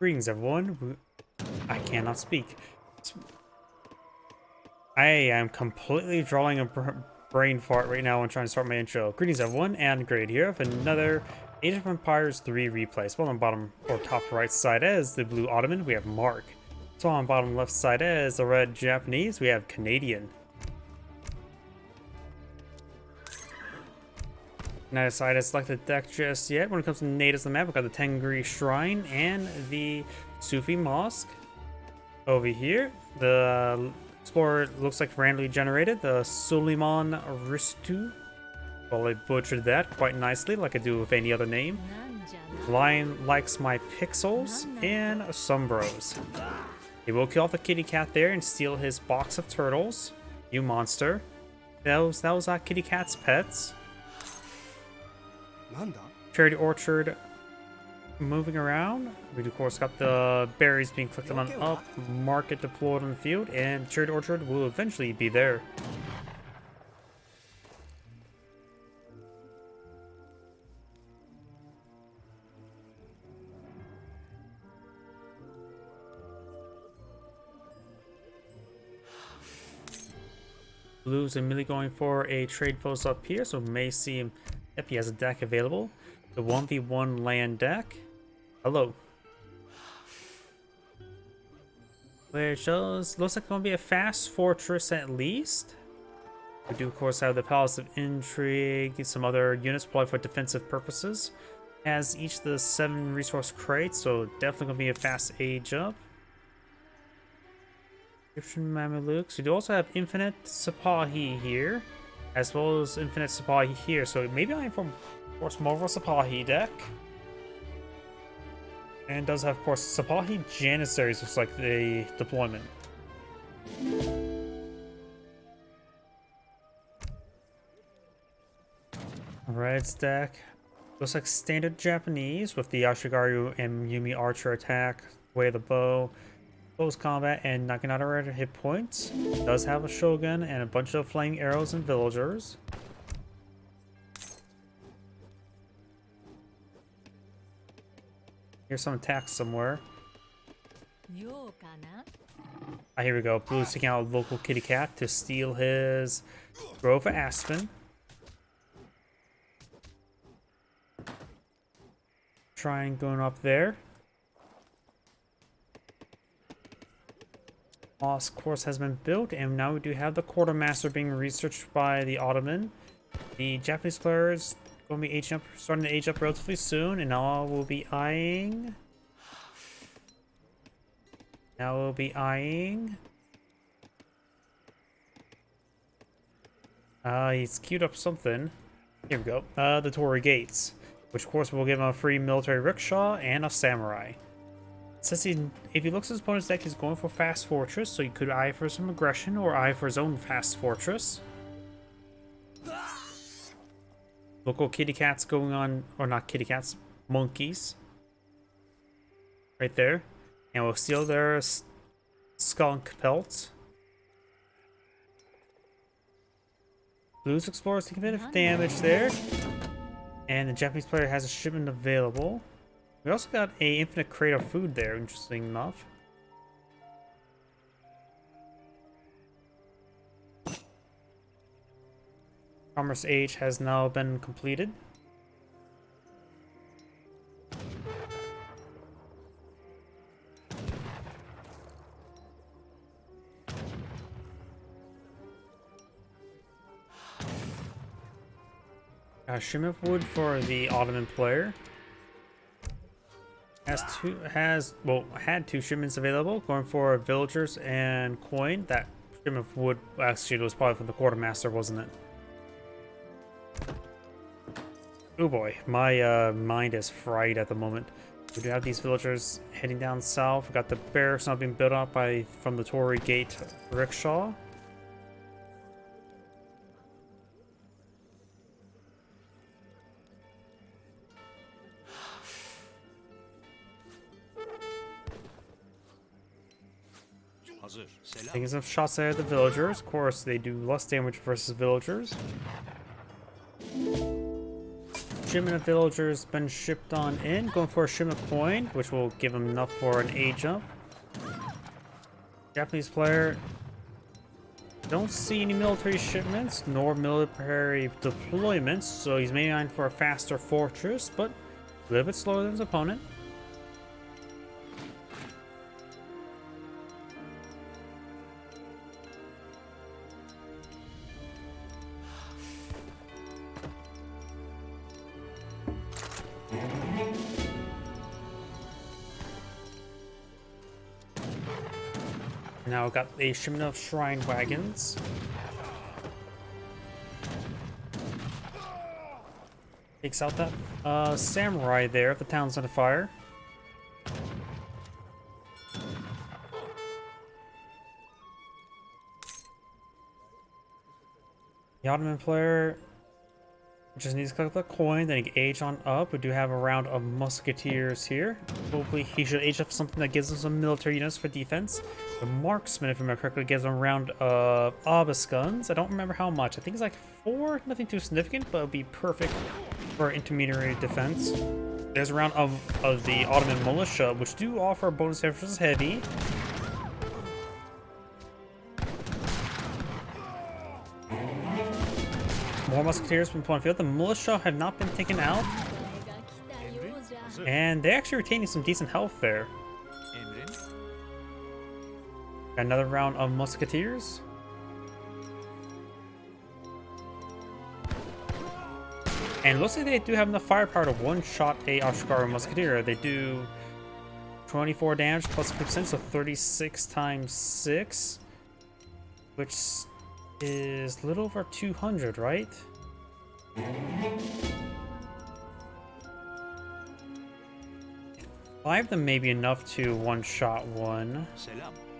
Greetings, everyone. I cannot speak. I am completely drawing a brain fart right now when trying to start my intro. Greetings, everyone, and great here of another Age of Empires 3 replay. So on the bottom or top right side as the blue Ottoman, we have Marc. So on the bottom left side as the red Japanese, we have Canadian. Not decided to select the deck just yet. When it comes to natives on the map, we've got the Tengri Shrine and the Sufi Mosque. Over here, the Explorer looks like randomly generated, the Suleiman Ristu. Well, I butchered that quite nicely, like I do with any other name. Lion likes my pixels, and some bros. He will kill off the kitty cat there and steal his box of turtles. You monster. That was kitty cat's pets. Charity Orchard moving around. We of course got the berries being clicked on up, market deployed on the field, and Charity Orchard will eventually be there. Blue's immediately going for a trade post up here, so may see him. Yep, he has a deck available. The 1v1 land deck. Hello. Where it shows, looks like it's going to be a fast fortress at least. We do, of course, have the Palace of Intrigue, some other units probably for defensive purposes. Has each of the 7 resource crates, so definitely going to be a fast age up. Egyptian Mamelukes. We do also have Infinite Sipahi here, as well as Infinite Sipahi here, so maybe I am from, of course, more of a Sipahi deck. And does have, of course, Sipahi Janissaries, looks like the deployment. Red's deck looks like standard Japanese with the Ashigaru and Yumi Archer attack, way of the bow, close combat, and knocking out our hit points. Does have a Shogun and a bunch of flaming arrows and villagers. Here's some attacks somewhere. Ah, here we go. Blue's taking out a local kitty cat to steal his Grove of Aspen. Trying going up there. Mosque course has been built, and now we do have the quartermaster being researched by the Ottoman. The Japanese players going to be aging up, starting to age up relatively soon, and now we'll be eyeing. He's queued up something. Here we go. The Torii Gates, which of course will give him a free military rickshaw and a samurai. It says if he looks at his opponent's deck, he's going for Fast Fortress, so he could eye for some aggression or eye for his own Fast Fortress. Local kitty cats going on, or not kitty cats, monkeys. Right there. And we'll steal their skunk pelts. Blue's Explorer's taking a bit of damage there. And the Japanese player has a shipment available. We also got a infinite crate of food there, interesting enough. Commerce Age has now been completed. Shipment of wood for the Ottoman player. Had 2 shipments available, going for villagers and coin. That shipment of wood actually was probably from the quartermaster, wasn't it? Oh boy, my mind is fried at the moment. We do have these villagers heading down south. We got the barracks now being built up from the Torii Gate rickshaw. Taking some shots at the villagers. Of course, they do less damage versus villagers. shipment of villagers been shipped on in. Going for a shipment coin, which will give him enough for an A jump. Japanese player. Don't see any military shipments nor military deployments, so he's maybe on for a faster fortress, but a little bit slower than his opponent. Now we've got a shipment of shrine wagons. Takes out that samurai there if the town's on fire. The Ottoman player just needs to collect the coin, then he can age on up. We do have a round of musketeers here. Hopefully he should age up something that gives him some military units for defense. The marksman, if I remember correctly, gives him a round of obelisk guns. I don't remember how much. I think it's like 4, nothing too significant, but it would be perfect for intermediary defense. There's a round of the Ottoman militia, which do offer a bonus versus heavy. More musketeers from point of field. The militia have not been taken out, and they're actually retaining some decent health there. Got another round of musketeers. And looks like they do have enough firepower to one-shot a Ashikaru musketeer. They do 24 damage plus 50%, so 36 times 6, which is a little over 200, right? Five of them may be enough to one-shot one,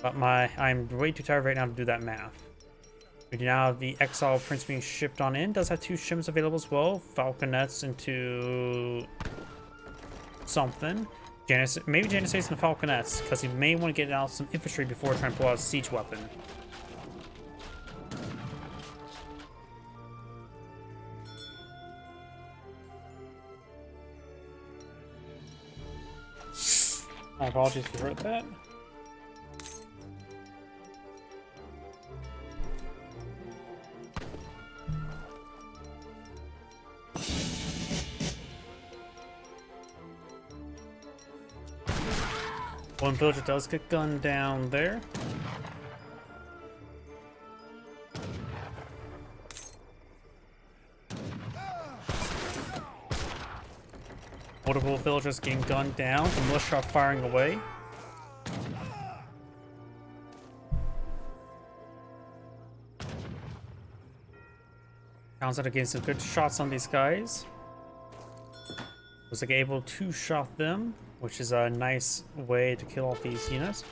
but I'm way too tired right now to do that math. We do now have the Exile Prince being shipped on in. Does have 2 ships available as well. Falconets into something. Maybe Janissaries and Falconets, because he may want to get out some infantry before trying to pull out a siege weapon. My apologies if you heard that. One villager does get gunned down there. Multiple villagers getting gunned down. The militia are firing away. Sounds like getting some good shots on these guys. Was like able to shot them, which is a nice way to kill off these units.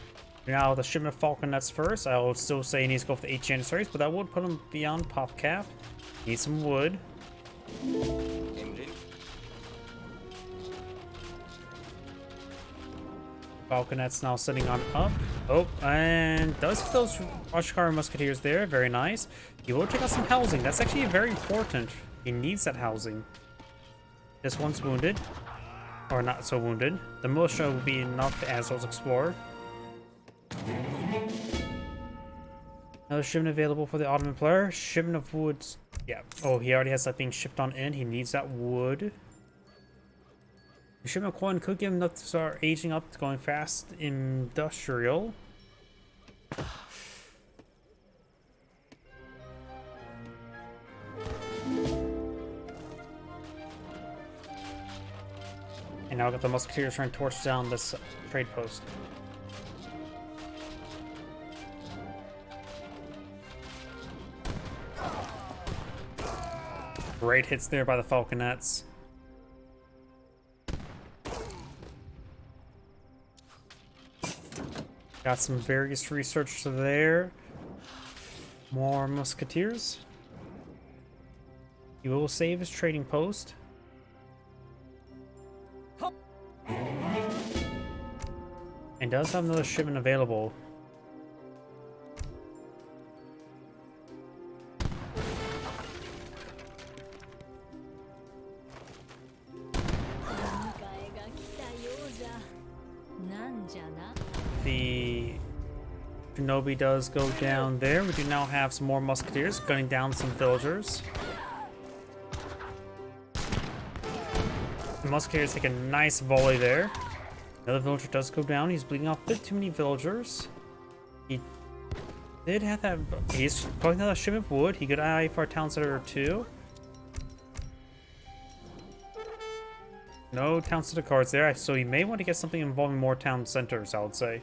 Now the shipment of falconets first. I would still say he needs to go for the 8 Janissaries, but that would put him beyond pop cap. Need some wood. Falconets now sitting on up. Oh, and does get those Ashikaru musketeers there. Very nice. He will take out some housing. That's actually very important. He needs that housing. This one's wounded. Or not so wounded. The militia will be enough as those explore. Another shipment available for the Ottoman player. Shipment of woods. Yeah. Oh, he already has that being shipped on in. He needs that wood. The shipment of coin could give him enough to start aging up, going fast industrial. And now I've got the musketeers trying to torch down this trade post. Great hits there by the falconets. Got some various research there. More musketeers. He will save his trading post. And does have another shipment available. The Shinobi does go down there. We do now have some more musketeers gunning down some villagers. The musketeers take a nice volley there. Another villager does go down. He's bleeding off a bit too many villagers. He did have that. He's collecting another shipment of wood. He could eye for a town center or two. No town center cards there, so you may want to get something involving more town centers, I would say.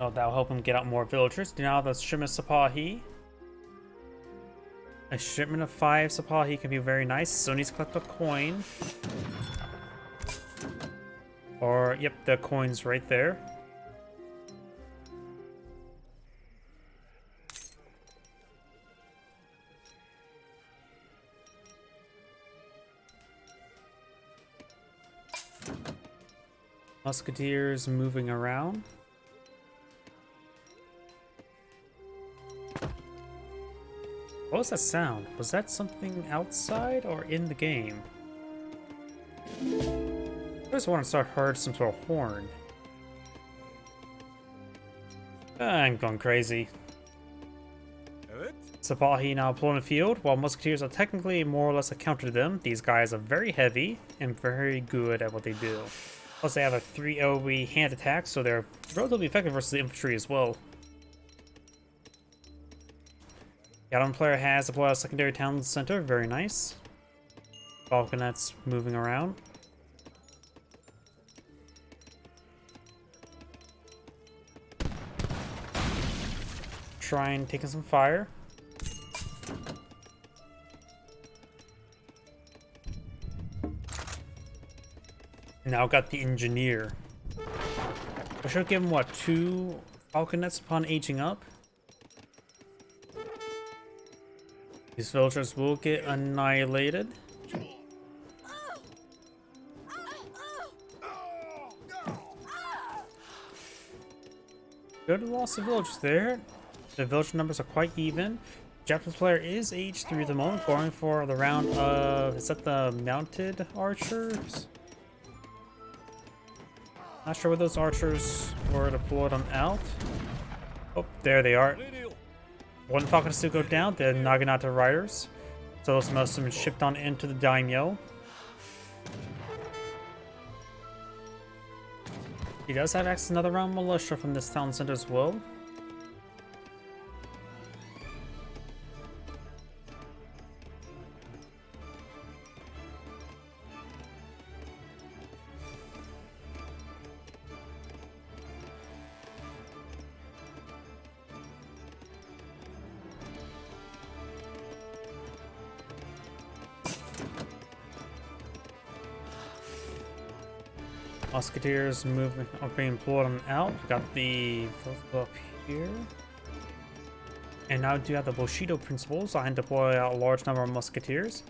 Oh, that'll help him get out more villagers. Now the shipment of Sapahi. A shipment of 5 Sapahi can be very nice. So needs to collect a coin. Or, yep, the coin's right there. Musketeers moving around. What was that sound? Was that something outside or in the game? I just want to start heard some sort of horn. I'm going crazy. Sapahi now pulling the field. While musketeers are technically more or less a counter to them, these guys are very heavy and very good at what they do. Plus they have a 3 AoE hand attack, so they're relatively effective versus the infantry as well. The Ottoman player has deployed a secondary town center, very nice. Falconets moving around. Shrine taking some fire. Now got the engineer. I should give him what, 2 falconets upon aging up? These villagers will get annihilated. Good loss of villagers there. The villager numbers are quite even. Japanese player is age 3 at the moment, going for the round of, is that the mounted archers? Not sure where those archers were deployed on out. Oh, there they are. One falcon still go down, the Naginata riders. So those must have been shipped on into the daimyo. He does have access to another round militia from this town center as well. Musketeers moving are being pulled on out. We got the up here. And now do have the Bushido principles. I can deploy a large number of musketeers.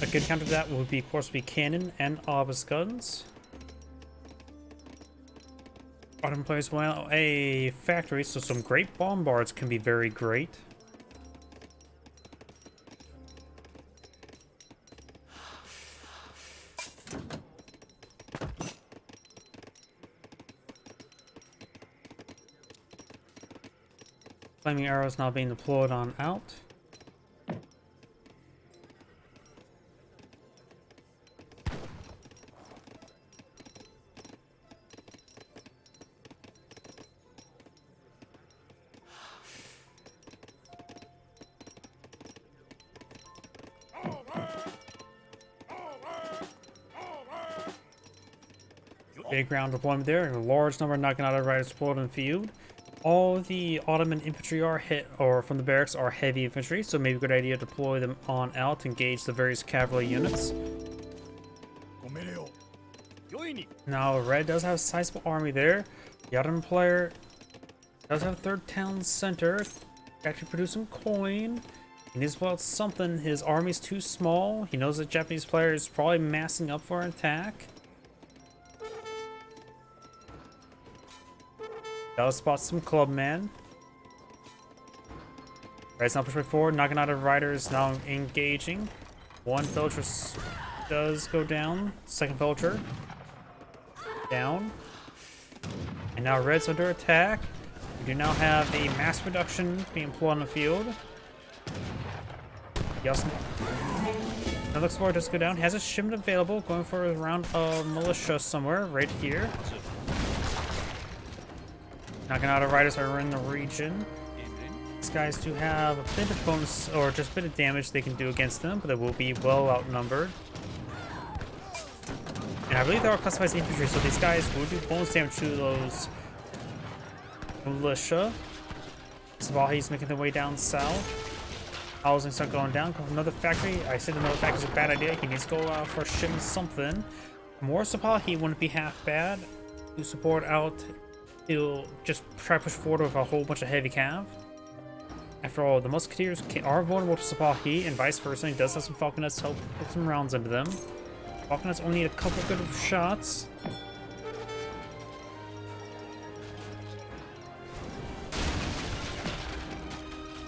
A good counter to that would be, of course, cannon and obelisk guns. Ottoman players want a factory, so some great bombards can be very great. Flaming arrows now being deployed on out. Big ground deployment there. A large number of Naginata riders deployed in the field. All the Ottoman infantry are from the barracks are heavy infantry, so maybe a good idea to deploy them on out to engage the various cavalry units. Now, Red does have a sizable army there. The Ottoman player does have a 3rd town center, actually producing coin. He needs to pull out something. His army's too small. He knows the Japanese player is probably massing up for an attack. Gotta spot some clubman. Red's now pushing forward. Naginata riders now engaging. One villager does go down. Second villager down. And now red's under attack. We do now have the mass reduction being pulled on the field. Yes. Another explorer does go down. Has a shipment available, going for a round of militia somewhere right here. Knocking out of riders are in the region. These guys do have a bit of bonus, or just a bit of damage they can do against them, but they will be well outnumbered. And I believe they are customized infantry, so these guys will do bonus damage to those militia. Sabahi's making their way down south. Housing start going down. Another factory. I said another factory is a bad idea. He needs to go out for shipment something. More Sabahi wouldn't be half bad to support out. He'll just try to push forward with a whole bunch of heavy cav. After all, the musketeers are vulnerable to Sabahi and vice versa. He does have some falconets to help put some rounds into them. Falconets only need a couple good shots.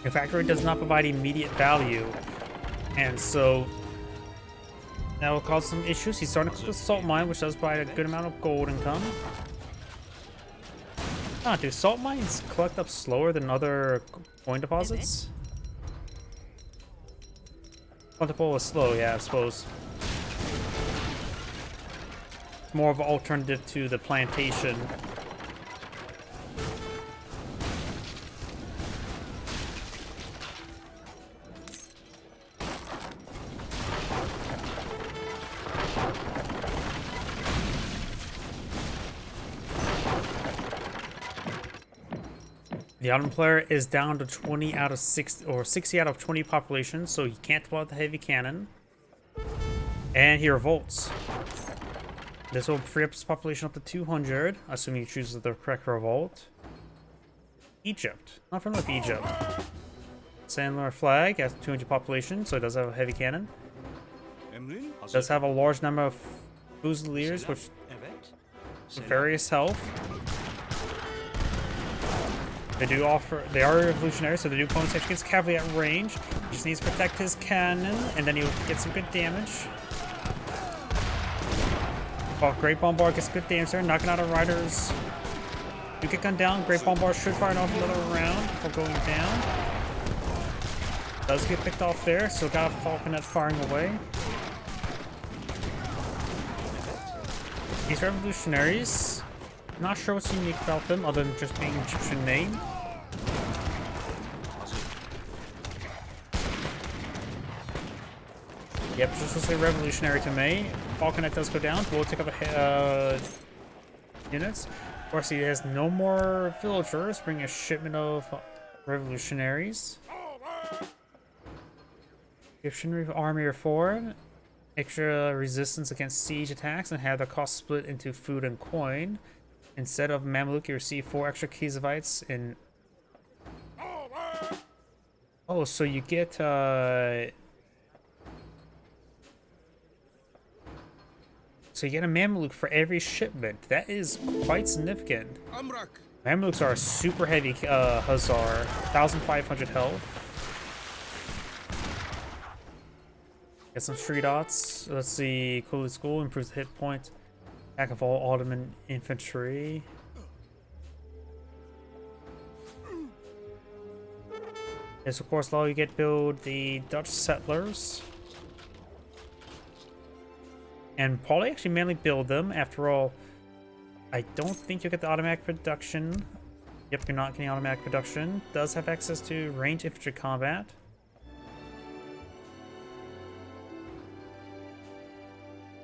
The factory does not provide immediate value, and so that will cause some issues. He's starting to cook the salt mine, which does provide a good amount of gold income. Ah, do salt mines collect up slower than other coin deposits? Plentiful is slow, yeah, I suppose. More of an alternative to the plantation. The Ottoman player is down to 20 out of 6 or 60 out of 20 population, so he can't pull out the heavy cannon. And he revolts. This will free up his population up to 200, assuming he chooses the correct revolt. Egypt. Not from like Egypt. Sandler flag has 200 population, so it does have a heavy cannon. It does have a large number of fusiliers with various health. They are revolutionary, so they do bonus damage against cavalry at range. He just needs to protect his cannon, and then he'll get some good damage. Oh, Great Bombard gets good damage there, knocking out our riders. You get gunned down, Great Bombard should fire off another round before going down. Does get picked off there, so got a Falconet firing away. These revolutionaries, not sure what's unique about them other than just being Egyptian name. Yep, just looks like revolutionary to me. Falconet does go down. We'll take up units. Of course, he has no more villagers. Bring a shipment of revolutionaries. Egyptian army are forward. Extra resistance against siege attacks and have the cost split into food and coin. Instead of Mamluk, you receive 4 extra Kizavites in. Oh, so you get So you get a Mamluk for every shipment. That is quite significant. Mamluks are a super heavy Hussar. 1,500 health. Get some 3 dots. Let's see. Cool School improves the hit point. Attack of all Ottoman infantry. Yes, of course, law you get build the Dutch settlers. And probably actually mainly build them. After all, I don't think you'll get the automatic production. Yep, you're not getting automatic production. Does have access to range infantry combat.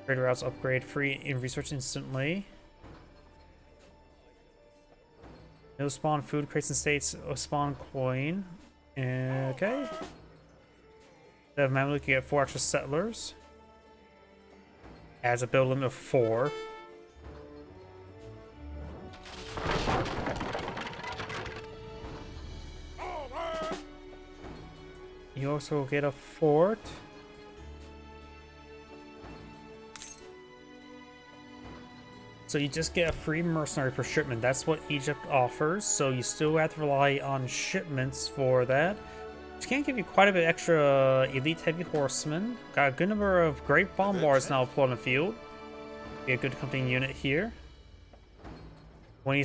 Trader routes upgrade free in research instantly. No spawn food crates and states spawn coin. Okay. The Mamluk, you get 4 extra settlers. Adds a build limit of 4. You also get a fort. So you just get a free mercenary per shipment. That's what Egypt offers. So you still have to rely on shipments for that. Which can give you quite a bit extra elite heavy horsemen. Got a good number of great bombards now deployed on the field. Be a good company unit here. When he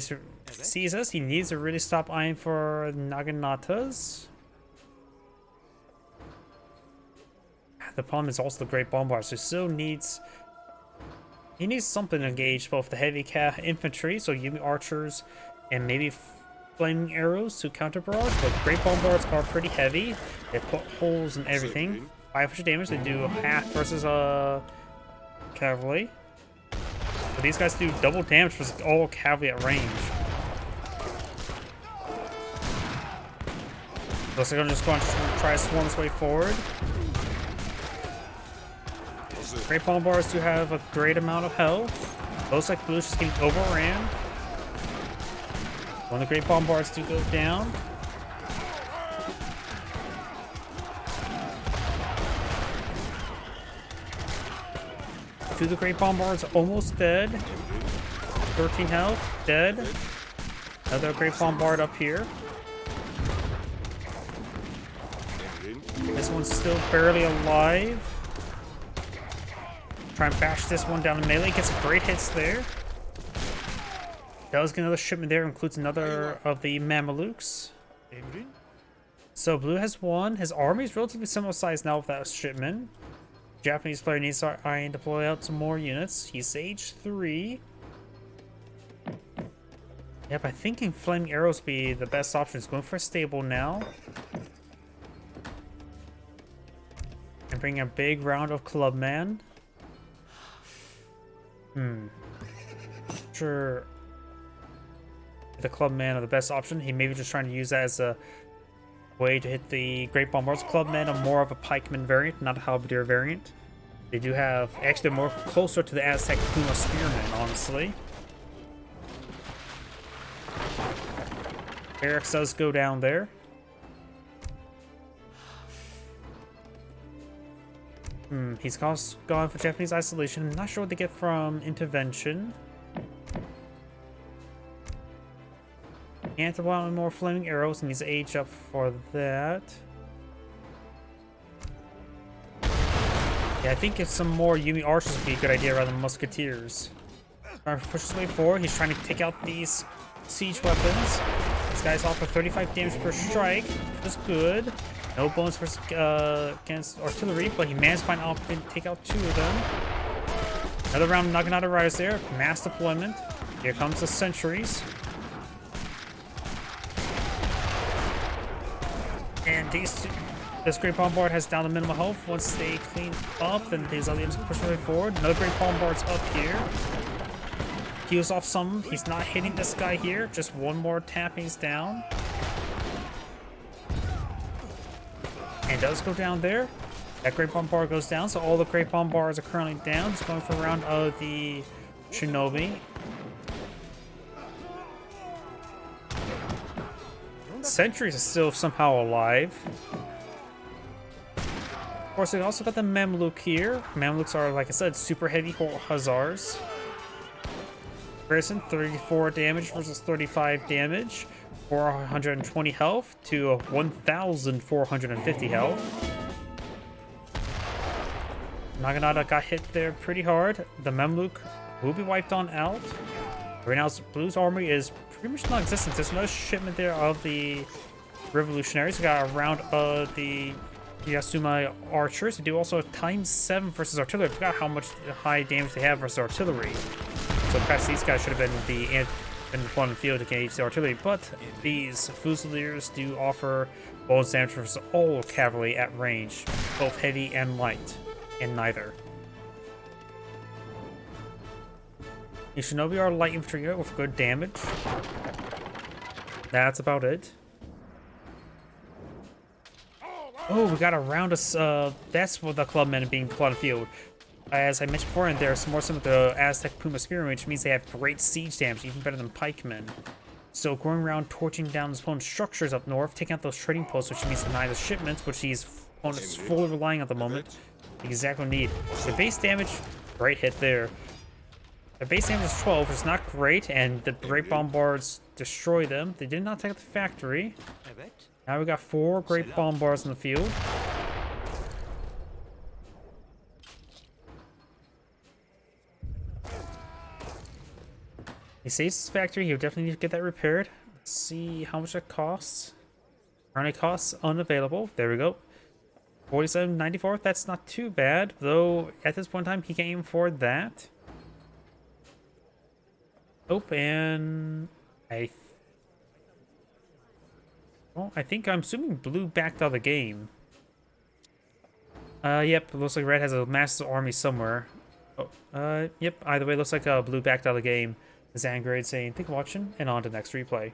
sees us, he needs to really stop eyeing for Naganatas. The problem is also the great bombards. He still needs... He needs something to engage both the heavy infantry, so Yumi archers, and maybe flaming arrows to counter barrage. But great bombards are pretty heavy. They put holes in everything. 500 damage. They do half versus cavalry. But these guys do double damage versus all cavalry at range. Looks like I'm just going to try to swarm his way forward. Great bombards do have a great amount of health. Looks like blue's just getting overran. One of the great bombards do go down. Two of the great bombards almost dead. 13 health, dead. Another great bombard up here. This one's still barely alive. Try and bash this one down to melee. Gets some great hits there. Does get another shipment there. Includes another of the Mamelukes. So blue has one. His army is relatively similar size now with that shipment. Japanese player needs to start deploy out some more units. He's age 3. Yep, I think in flaming arrows be the best option. He's going for a stable now. And bring a big round of clubman. Sure. The clubman are the best option. He may be just trying to use that as a way to hit the great bombards. Clubmen are more of a pikeman variant, not a halberdier variant. They do have actually more closer to the Aztec Puma spearmen, honestly. Barracks does go down there. He's gone for Japanese isolation. I'm not sure what they get from intervention. Can't allow more flaming arrows, and he's age up for that. Yeah, I think if some more Yumi archers would be a good idea rather than musketeers. Trying to push his way forward. He's trying to take out these siege weapons. This guy's offer 35 damage per strike, which is good. No bonus for, against artillery, but he managed to find an opportunity to take out 2 of them. Another round of Naginata Riders there. Mass deployment. Here comes the sentries. And this great bombard has down the minimal health. Once they clean up, then these other units push their way forward. Another great bombard's up here. Heals off some. He's not hitting this guy here. Just one more tap, he's down. And does go down there. That great bombard goes down, so all the great bombards are currently down. Just going for a round of the shinobi. Sentries are still somehow alive. Of course, we also got the Mamluk here. Mamluks are, like I said, super heavy hussars. Comparison, 34 damage versus 35 damage. 420 health to 1,450 health. Naginata got hit there pretty hard. The Mamluk will be wiped on out. Right now, Blue's army is pretty much non-existent. There's no shipment there of the revolutionaries. We got a round of the Yasuma archers. They do also ×7 versus artillery. I forgot how much high damage they have versus artillery. So perhaps these guys should have been in the front of the field to engage the artillery, but these Fusiliers do offer bonus damage versus all cavalry at range, both heavy and light, and neither. The Shinobi are light infantry with good damage. That's about it. Oh, we got a round of that's what the clubmen being deployed on the field. As I mentioned before, and there's more similar to the Aztec Puma Spearmen, which means they have great siege damage, even better than pikemen. So going around torching down his opponent's structures up north, taking out those trading posts, which means deny the shipments, which he's fully relying on at the moment. Exactly need. The base damage, great hit there. The base damage is 12, which is not great, and the great bombards destroy them. They did not take out the factory. Now we got 4 great bombers in the field. He saves his factory. He'll definitely need to get that repaired. Let's see how much it costs. Currently costs unavailable. There we go. 47.94. That's not too bad, though. At this point in time, he can't even afford that. Oh, and I think I'm assuming blue backed out of the game. Yep. Looks like red has a massive army somewhere. Oh, yep. Either way, looks like blue backed out of the game. Zangrade saying, "Thank you for watching," and on to the next replay.